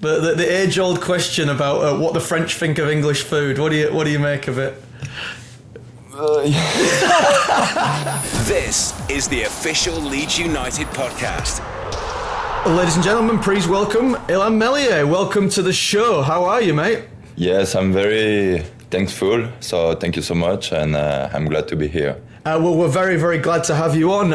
The age-old question about what the French think of English food. What do you make of it? This is the official Leeds United podcast. Ladies and gentlemen, please welcome Illan Meslier. Welcome to the show. How are you, mate? Yes, I'm very thankful. So thank you so much, and I'm glad to be here. Well, we're very, very glad to have you on.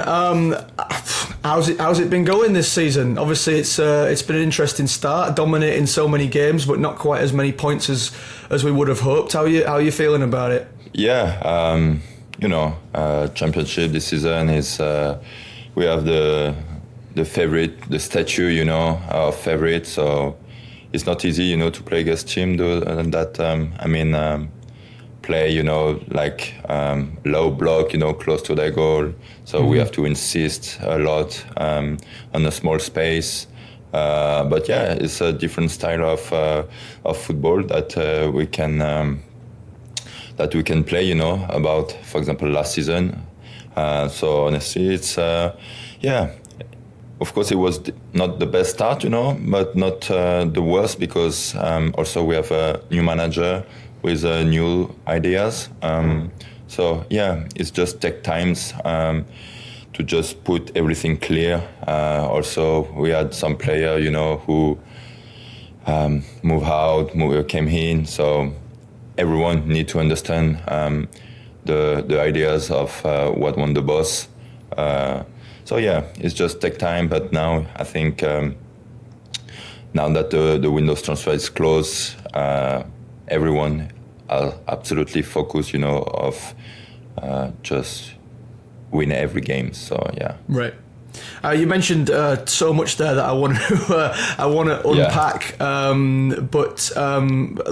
How's it been going this season? Obviously, it's been an interesting start, dominating so many games, but not quite as many points as we would have hoped. How are you feeling about it? Yeah, championship this season is we have the favorite, the statue, our favorite. So it's not easy, to play against team that play, low block, close to their goal. So we have to insist a lot on a small space. But yeah, it's a different style of football that we can play. About, for example, last season. So honestly, it's Of course, it was not the best start, but not the worst because also we have a new manager with new ideas. It's just take times to just put everything clear. Also, we had some player, who came in. So everyone need to understand the ideas of what want the boss. It's just take time. But now I think now that the Windows transfer is closed, everyone are absolutely focused, of just win every game. So yeah. Right. You mentioned so much there that I want to unpack.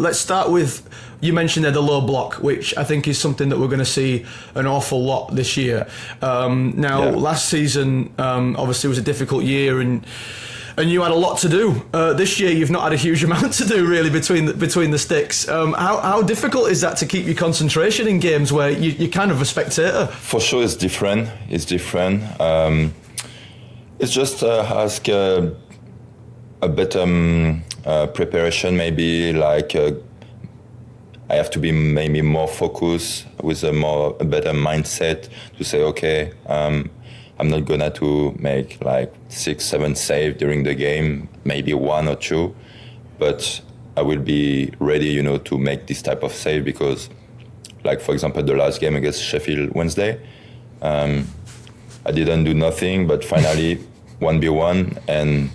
Let's start with, you mentioned there the low block, which I think is something that we're going to see an awful lot this year. Last season obviously was a difficult year and you had a lot to do. This year you've not had a huge amount to do really between the sticks. How difficult is that to keep your concentration in games where you're kind of a spectator? For sure, it's different. It's just ask a better preparation, maybe I have to be maybe more focused with a better mindset to say, okay, I'm not gonna to make 6-7 saves during the game, maybe 1 or 2, but I will be ready, to make this type of save because, for example, the last game against Sheffield Wednesday, I didn't do nothing, but finally 1v1, and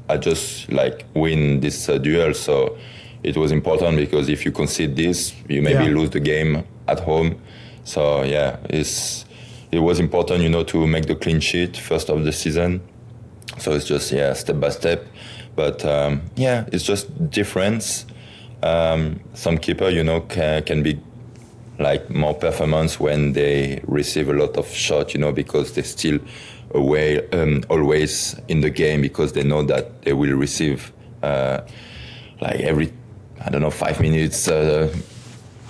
I just win this duel. So it was important because if you concede this, you maybe lose the game at home. So yeah, it was important, to make the clean sheet first of the season. So it's just step by step, but it's just difference. Some keeper, can be more performance when they receive a lot of shots, because they still away always in the game because they know that they will receive every 5 minutes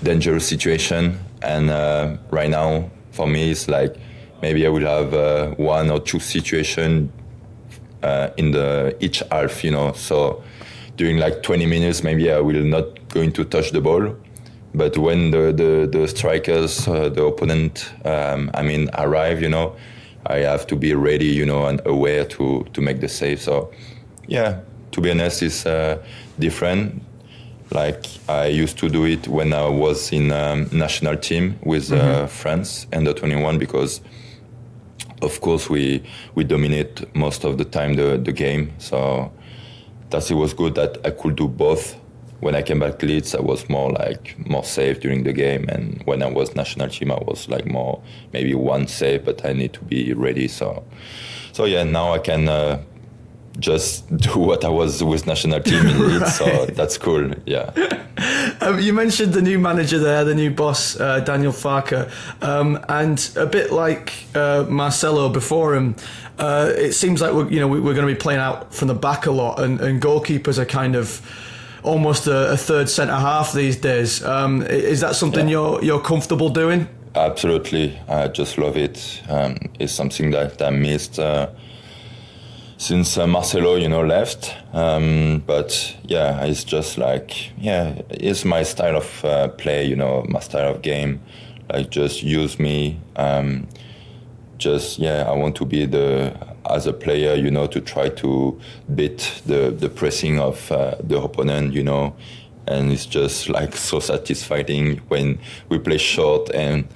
dangerous situation. And right now for me it's maybe I will have 1 or 2 situation in each half, so during 20 minutes maybe I will not going to touch the ball. But when the strikers, the opponent, arrive, I have to be ready, and aware to make the save. So, yeah, to be honest, it's different. I used to do it when I was in national team with France under 21 because, of course, we dominate most of the time the game. So it was good that I could do both. When I came back to Leeds, I was more safe during the game, and when I was national team, I was more maybe 1 save, but I need to be ready. So yeah, now I can just do what I was with national team in Leeds. Right. So that's cool. Yeah. You mentioned the new manager there, the new boss, Daniel Farke, and a bit like Marcelo before him. It seems like we're going to be playing out from the back a lot, and goalkeepers are kind of almost a third centre half these days. Is that something you're comfortable doing? Absolutely, I just love it. It's something that I missed since Marcelo, left. But yeah, it's just like, it's my style of play, my style of game. Like, just use me. I want to be as a player, to try to beat the pressing of the opponent, And it's just like so satisfying when we play short, and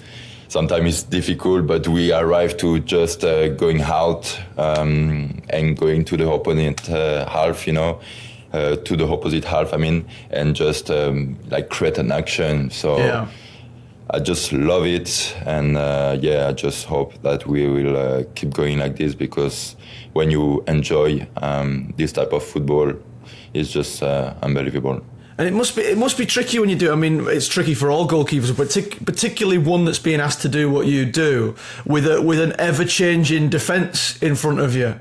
sometimes it's difficult, but we arrive to just going out and going to the opponent half, to the opposite half, and just like create an action. So I just love it, and I just hope that we will keep going like this, because when you enjoy this type of football, it's just unbelievable. And it must be tricky when you do. I mean, it's tricky for all goalkeepers, but particularly one that's being asked to do what you do with an ever-changing defence in front of you.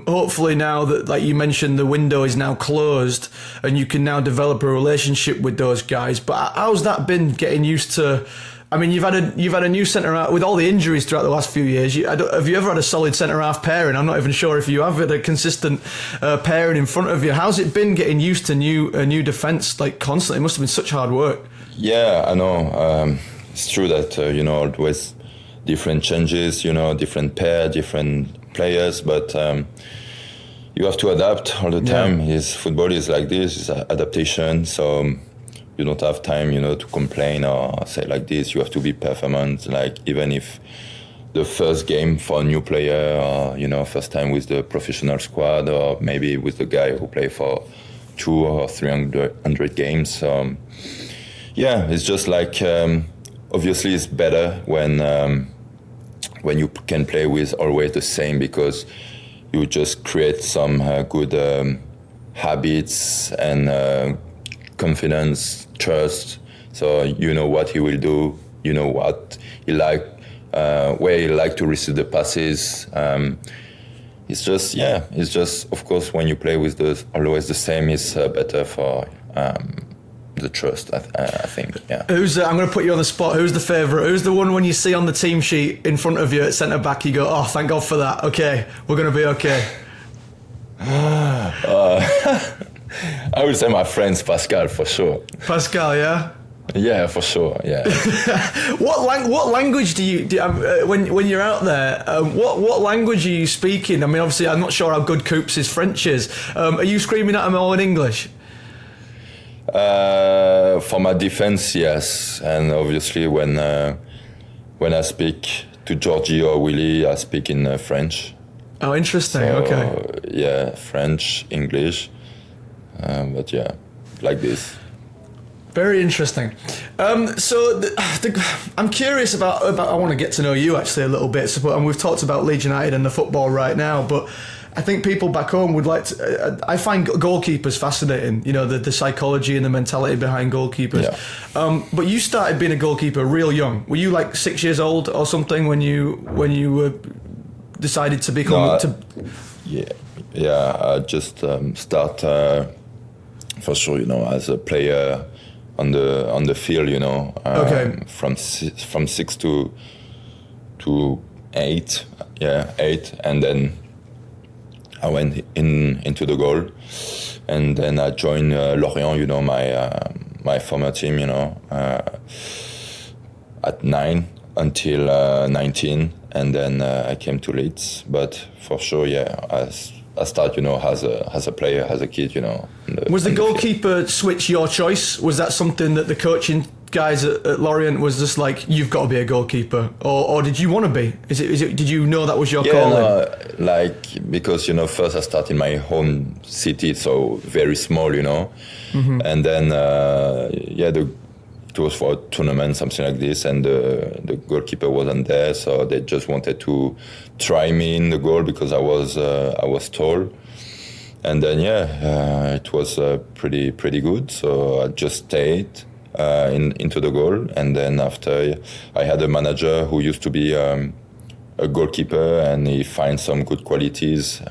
Hopefully now that, like you mentioned, the window is now closed and you can now develop a relationship with those guys. But how's that been, getting used to? I mean, you've had a new centre half with all the injuries throughout the last few years. Have you ever had a solid centre half pairing? I'm not even sure if you have had a consistent pairing in front of you. How's it been getting used to a new defence like constantly? It must have been such hard work. Yeah, I know. It's true that always different changes, different pair, different players, but you have to adapt all the time. Football is like this, it's adaptation. So. You don't have time, to complain or say like this. You have to be performant. Like, even if the first game for a new player, or first time with the professional squad, or maybe with the guy who play for 200 or 300 games. It's just like obviously it's better when you can play with always the same, because you just create some good habits and confidence, trust. So you know what he will do, you know what he like, where he like to receive the passes. It's just of course when you play with always the same, it's better for the trust. I think. Yeah. I'm going to put you on the spot. Who's the favourite? Who's the one when you see on the team sheet in front of you at centre back, you go, oh, thank God for that. Okay, we're going to be okay. I would say my friend's Pascal, for sure. Pascal, yeah? Yeah, for sure, yeah. What language do you when you're out there, what language are you speaking? I mean, obviously, I'm not sure how good Coops' French is. Are you screaming at him all in English? For my defense, yes. And obviously, when I speak to Georgie or Willie, I speak in French. Oh, interesting, okay. Yeah, French, English. But yeah, like this. Very interesting. I'm curious about. I want to get to know you actually a little bit. And we've talked about Leeds United and the football right now, but I think people back home would like to. I find goalkeepers fascinating. The psychology and the mentality behind goalkeepers. Yeah. But you started being a goalkeeper real young. Were you like 6 years old or something when you decided to become? I just start. For sure, as a player on the field, okay. From 6 to 8, 8, and then I went into the goal, and then I joined Lorient, my former team, at 9 until 19, and then I came to Leeds. But for sure, I started, as a player, as a kid, Was the goalkeeper switch your choice? Was that something that the coaching guys at Lorient was just like, you've got to be a goalkeeper, or did you want to be? Is it? Did you know that was your calling? Because first I started in my home city, so very small, Mm-hmm. and then it was for a tournament, something like this, and the goalkeeper wasn't there, so they just wanted to try me in the goal because I was tall, and then it was pretty good. So I just stayed into the goal, and then after I had a manager who used to be a goalkeeper, and he finds some good qualities.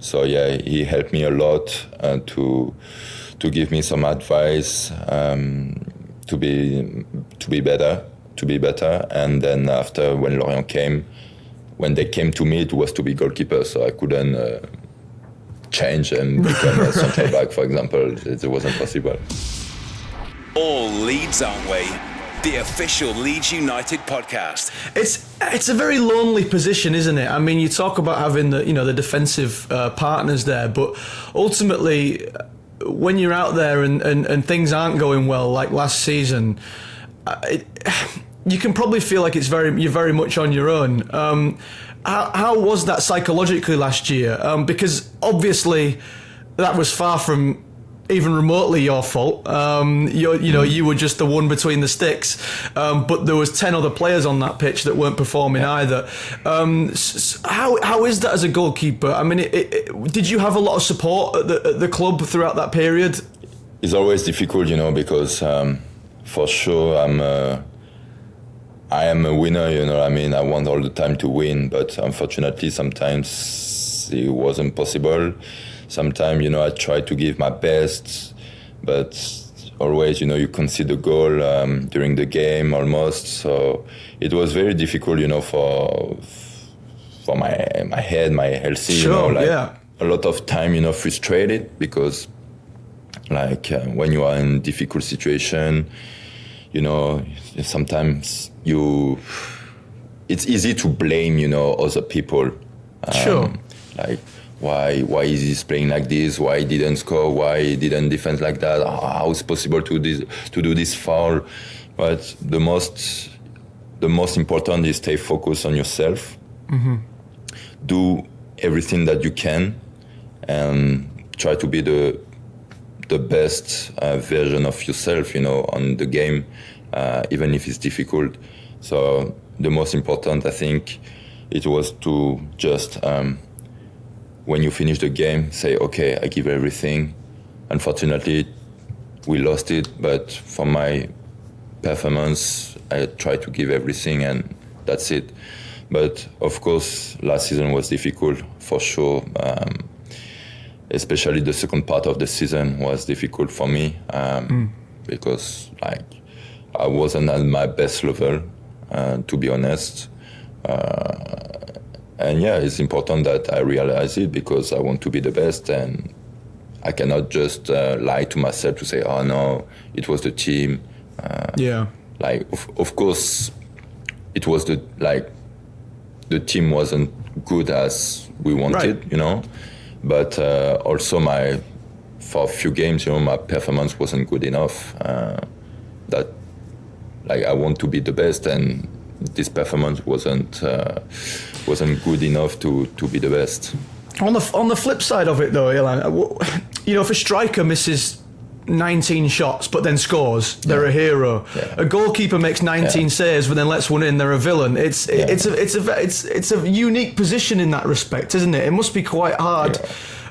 So he helped me a lot to give me some advice. To be better, and then after when they came to me, it was to be goalkeeper, so I couldn't change and become a centre back, for example. It wasn't possible. All Leeds, aren't we? The official Leeds United podcast. It's a very lonely position, isn't it? I mean, you talk about having the defensive partners there, but ultimately, when you're out there and things aren't going well, like last season, you can probably feel like you're very much on your own. How was that psychologically last year? Because obviously, that was far from even remotely your fault. You were just the one between the sticks, but there was 10 other players on that pitch that weren't performing either. How is that as a goalkeeper? I mean, did you have a lot of support at the club throughout that period? It's always difficult, because for sure I am a winner, I mean, I want all the time to win, but unfortunately sometimes it wasn't possible. Sometimes, I try to give my best, but always, you concede a goal during the game almost. So it was very difficult, for my head, my health. Sure, a lot of time, frustrated because, when you are in difficult situation, sometimes it's easy to blame, other people. Sure. Why is he playing like this? Why he didn't score? Why he didn't defend like that? How is it possible to do this foul? But the most important is stay focused on yourself. Mm-hmm. Do everything that you can, and try to be the best version of yourself, on the game, even if it's difficult. So the most important, I think, it was to just. When you finish the game, say, okay, I give everything. Unfortunately, we lost it, but for my performance, I tried to give everything, and that's it. But of course, last season was difficult, for sure. Especially the second part of the season was difficult for me because I wasn't at my best level, to be honest. And it's important that I realize it because I want to be the best, and I cannot just lie to myself to say, oh no, it was the team. Of course, it was the team wasn't good as we wanted, right. But also for a few games, my performance wasn't good enough. That I want to be the best, and this performance wasn't good enough to be the best. On the flip side of it, though, Illan, if a striker misses 19 shots but then scores, they're a hero. Yeah. A goalkeeper makes 19 saves but then lets one in, they're a villain. It's a unique position in that respect, isn't it? It must be quite hard. Yeah.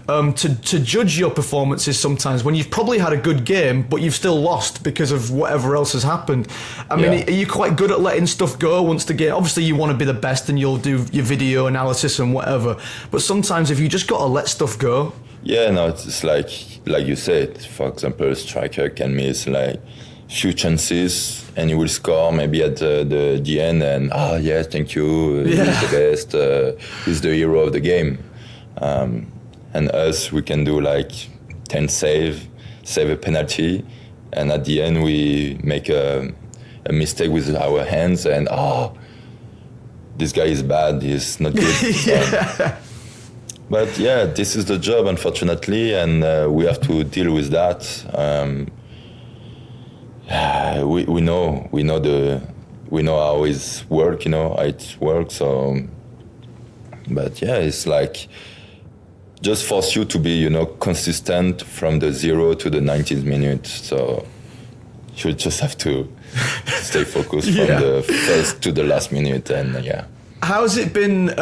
To judge your performances sometimes when you've probably had a good game but you've still lost because of whatever else has happened. I mean, are you quite good at letting stuff go once the game? Obviously you want to be the best and you'll do your video analysis and whatever, but sometimes if you just got to let stuff go. It's like you said, for example, a striker can miss few chances and he will score maybe at the end, and thank you, he's the best, he's the hero of the game. And us, we can do 10 save a penalty, and at the end we make a mistake with our hands, and this guy is bad, he's not good. But this is the job, unfortunately, and we have to deal with that. We know how it works. So, but it's just force you to be, consistent from the 0 to the 90th minute. So you just have to stay focused from the first to the last minute, and How's it been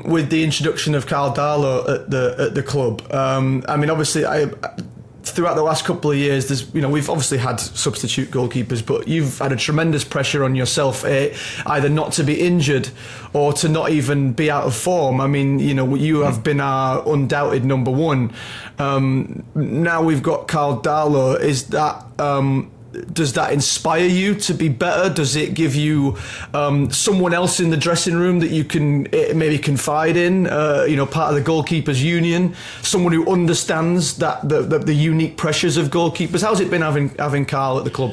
with the introduction of Karl Darlow at the club? I mean, obviously, throughout the last couple of years, we've obviously had substitute goalkeepers, but you've had a tremendous pressure on yourself, either not to be injured or to not even be out of form. I mean, you have been our undoubted number one. Now we've got Karl Darlow. Is that does that inspire you to be better? Does it give you someone else in the dressing room that you can maybe confide in? Part of the goalkeepers union, someone who understands that the unique pressures of goalkeepers. How's it been having Carl at the club?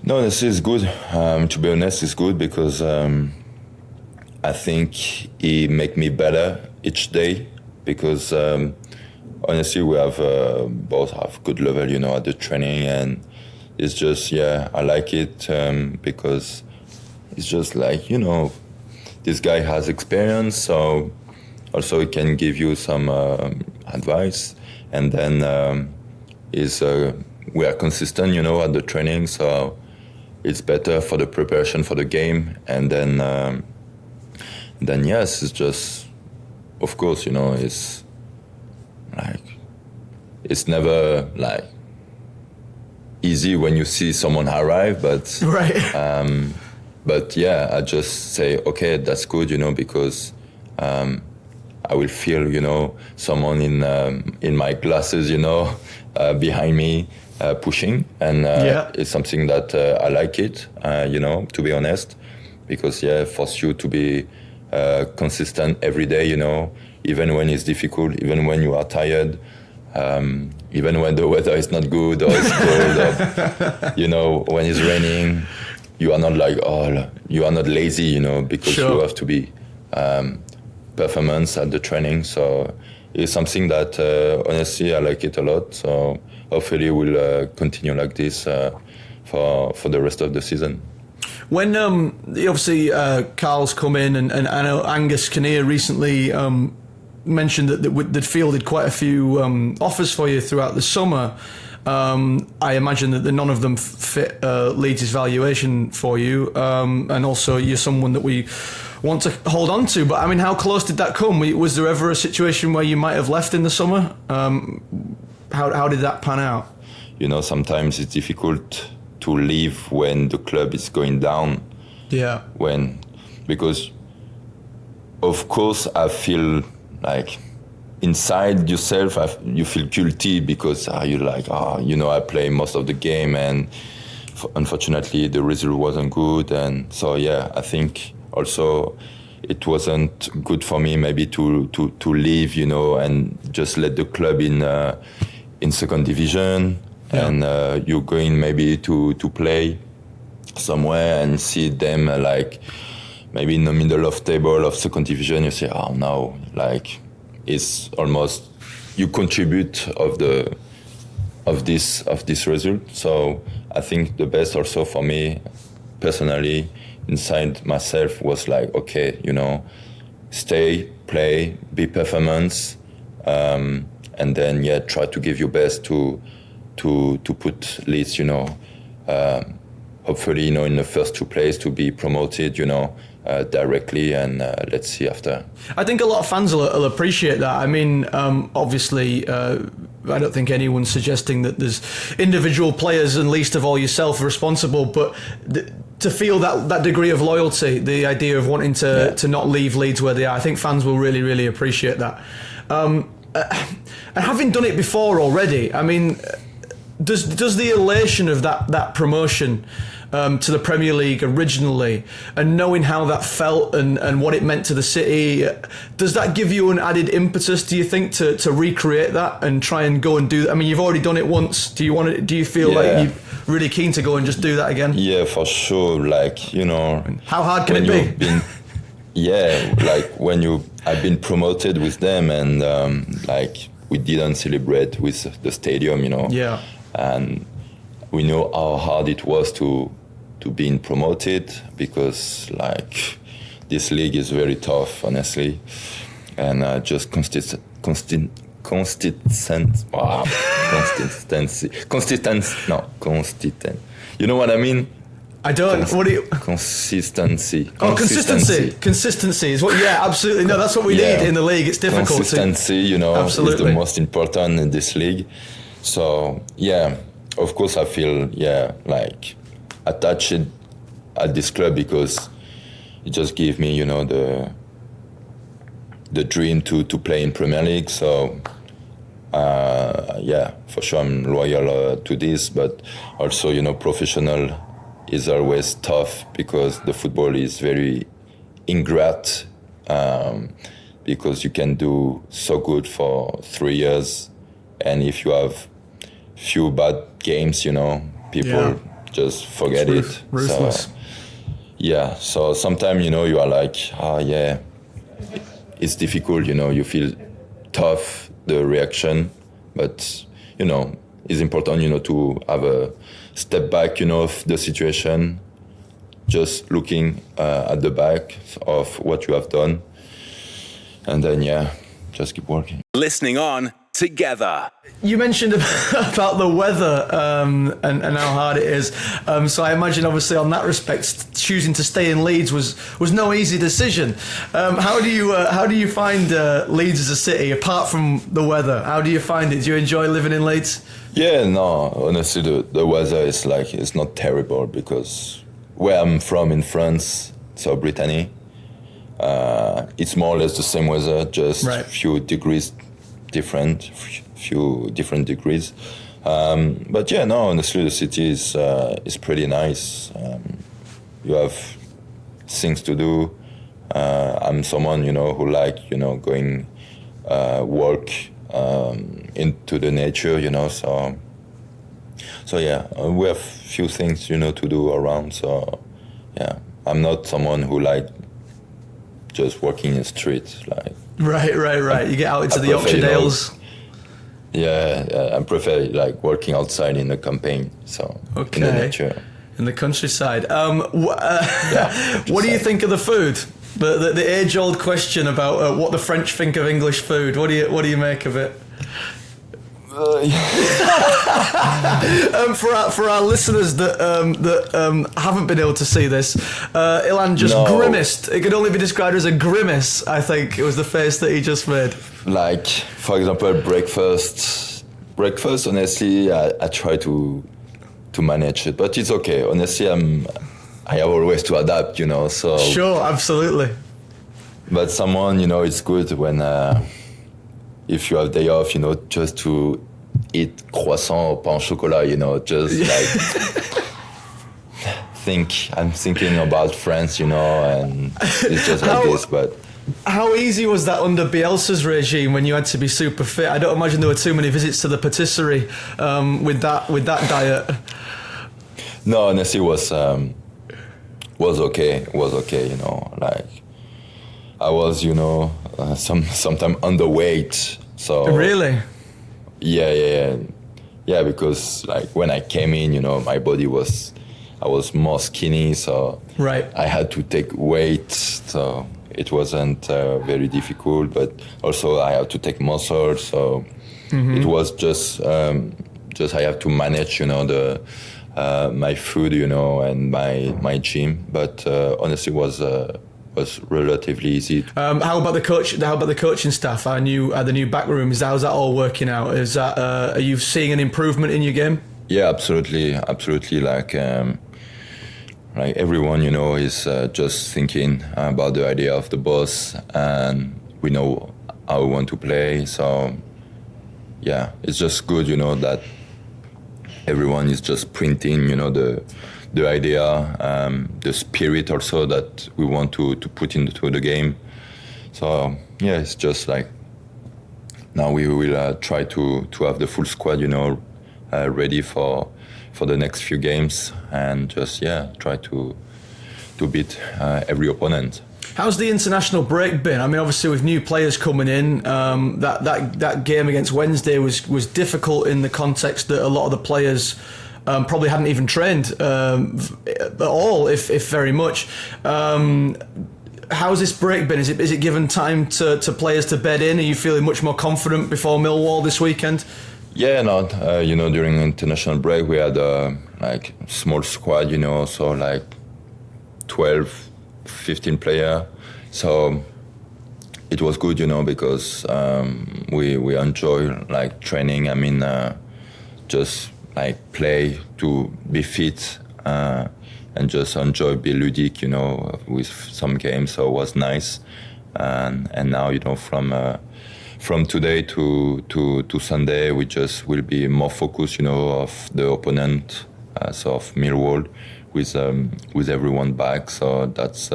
No, this is good. To be honest, it's good because I think he make me better each day. Because honestly, we have both have good level, at the training, and it's just I like it because it's just like this guy has experience, so also he can give you some advice, and then we are consistent, at the training, so it's better for the preparation for the game, and then yes, it's just. Of course, it's like it's never like easy when you see someone arrive, but right. But I just say okay, that's good, because I will feel someone in my glasses, behind me pushing, and it's something that I like it, to be honest, because force you to be. Consistent every day, even when it's difficult, even when you are tired, even when the weather is not good or it's cold, or, when it's raining, you are not you are not lazy, because you have to be performance at the training. So it's something that honestly I like it a lot. So hopefully we'll continue like this for the rest of the season. When obviously Carl's come in, and I know Angus Kinnear recently mentioned that they'd fielded quite a few offers for you throughout the summer. I imagine that none of them fit Leeds' valuation for you, and also you're someone that we want to hold on to. But I mean, how close did that come? Was there ever a situation where you might have left in the summer? How did that pan out? Sometimes it's difficult to leave when the club is going down. Yeah. Because of course I feel like inside yourself you feel guilty because you're like, I play most of the game and unfortunately the result wasn't good, and so I think also it wasn't good for me maybe to leave, and just let the club in second division. Yeah. And you're going maybe to play somewhere and see them like maybe in the middle of table of second division. You say, oh no, like it's almost you contribute of this result. So I think the best also for me personally inside myself was like, okay, stay, play, be performance, and then try to give your best to put Leeds, hopefully, in the first two places to be promoted, directly, and let's see after. I think a lot of fans will appreciate that. I mean, obviously, I don't think anyone's suggesting that there's individual players, and least of all yourself, responsible, but to feel that degree of loyalty, the idea of wanting to not leave Leeds where they are, I think fans will really, really appreciate that. And having done it before already, I mean, does the elation of that promotion to the Premier League originally, and knowing how that felt and what it meant to the city, does that give you an added impetus, do you think, to recreate that and try and go and do that? I mean, you've already done it once. Do you feel like you're really keen to go and just do that again? Yeah, for sure. Like, how hard can it be? Like when I've been promoted with them, and like we didn't celebrate with the stadium, Yeah. And we know how hard it was to being promoted, because like this league is very tough, honestly, and just consistency. You know what I mean? I don't. What do you? Consistency. Oh, consistency is what. Yeah, absolutely. No, that's what we need in the league. It's difficult. Consistency, is the most important in this league. So of course I feel like attached at this club, because it just gave me the dream to play in Premier League. So Yeah, for sure I'm loyal to this, but also, professional is always tough because the football is very ingrate, because you can do so good for 3 years, and if you have few bad games, people just forget it. Ruthless. So, yeah, so sometimes, you are like, yeah, it's difficult, you feel tough, the reaction, but, it's important, to have a step back, of the situation, just looking at the back of what you have done, and then, just keep working. Listening on together. You mentioned about the weather and how hard it is. So I imagine, obviously, on that respect, choosing to stay in Leeds was no easy decision. How do you find Leeds as a city, apart from the weather? How do you find it? Do you enjoy living in Leeds? Yeah, no, honestly, the weather is it's not terrible, because where I'm from in France, so Brittany, it's more or less the same weather, just a few degrees different, few different degrees. But yeah, no, honestly, the city is pretty nice. You have things to do. I'm someone, who going walk into the nature, so yeah, we have few things, to do around. So yeah, I'm not someone who just walking in the street, Right. You get out into the Yorkshire Dales. Yeah, I prefer working outside in the campaign, so in the nature, in the countryside. What do you think of the food? The age-old question about what the French think of English food. What do you make of it? For our listeners that haven't been able to see this, Illan just grimaced. It could only be described as a grimace. I think it was the face that he just made. For example, breakfast. Honestly, I try to manage it, but it's okay. Honestly, I have always to adapt, So sure, absolutely. But someone, it's good when if you have day off, just to eat croissant or pain au chocolat, just I'm thinking about France, and it's just like this. But how easy was that under Bielsa's regime when you had to be super fit? I don't imagine there were too many visits to the patisserie with that diet. No, honestly, was okay. Was okay, I was, sometime underweight. So really, yeah, because when I came in, my body I was more skinny, so I had to take weight. So it wasn't very difficult, but also I had to take muscle. So it was just I have to manage, my food, and my gym. But honestly, was relatively easy. How about the coach? How about the coaching staff? The new back rooms. How's that all working out? Is that are you seeing an improvement in your game? Yeah, absolutely. Like everyone, is just thinking about the idea of the boss, and we know how we want to play. So yeah, it's just good, that everyone is just printing, the idea, the spirit also that we want to put into the game. So yeah, it's just now we will try to have the full squad, ready for the next few games, and just try to beat every opponent. How's the international break been? I mean, obviously with new players coming in, that game against Wednesday was difficult in the context that a lot of the players probably hadn't even trained at all, if very much. How's this break been? Is it given time to players to bed in? Are you feeling much more confident before Millwall this weekend? Yeah, no, during the international break we had a small squad, so 12, 15 players. So it was good, because we enjoy training. I mean, just play to be fit and just enjoy, be ludic, with some games. So it was nice. And now, from today to Sunday, we just will be more focused, of the opponent, so of Millwall, with everyone back. So that's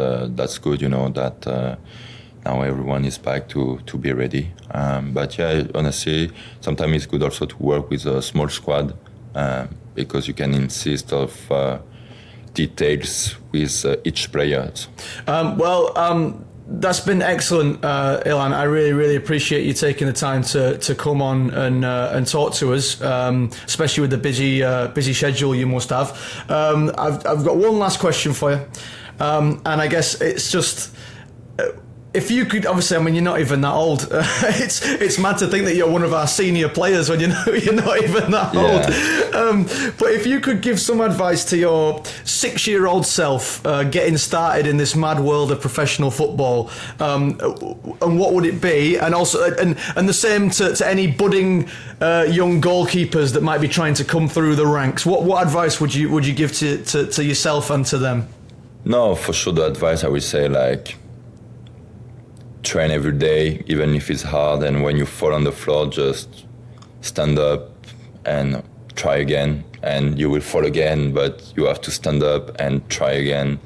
good, that now everyone is back to be ready. But yeah, honestly, sometimes it's good also to work with a small squad because you can insist of details with each player. That's been excellent, Illan. I really, really appreciate you taking the time to come on and talk to us, especially with the busy schedule you must have. I've got one last question for you, and I guess it's just. If you could, obviously, I mean, you're not even that old. It's mad to think that you're one of our senior players when you're not even that old. But if you could give some advice to your 6-year-old self getting started in this mad world of professional football, and what would it be? And also, and the same to any budding young goalkeepers that might be trying to come through the ranks. What advice would you give to yourself and to them? No, for sure, the advice I would say, like, train every day, even if it's hard, and when you fall on the floor, just stand up and try again, and you will fall again, but you have to stand up and try again,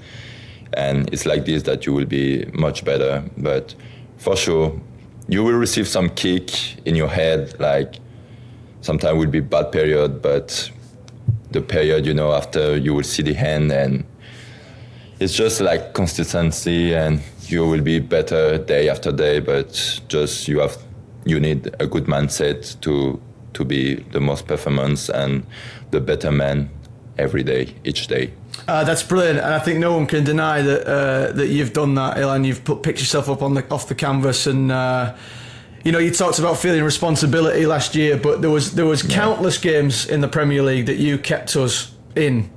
and it's like this that you will be much better. But for sure, you will receive some kick in your head, like sometimes will be bad period, but the period, after you will see the hand, and it's just like consistency, and you will be better day after day, but just you need a good mindset to be the most performance and the better man every day, each day. That's brilliant, and I think no one can deny that you've done that, Illan. You've picked yourself up off the canvas, and you talked about feeling responsibility last year, but there was countless games in the Premier League that you kept us in.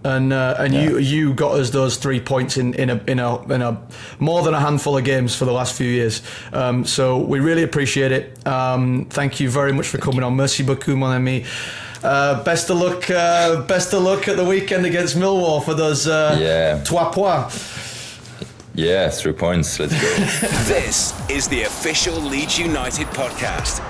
And you got us those 3 points in a more than a handful of games for the last few years. So we really appreciate it. Thank you very much for coming on. Merci beaucoup, mon ami. Best of luck at the weekend against Millwall for those 3 points. Yeah, 3 points. Let's go. This is the official Leeds United podcast.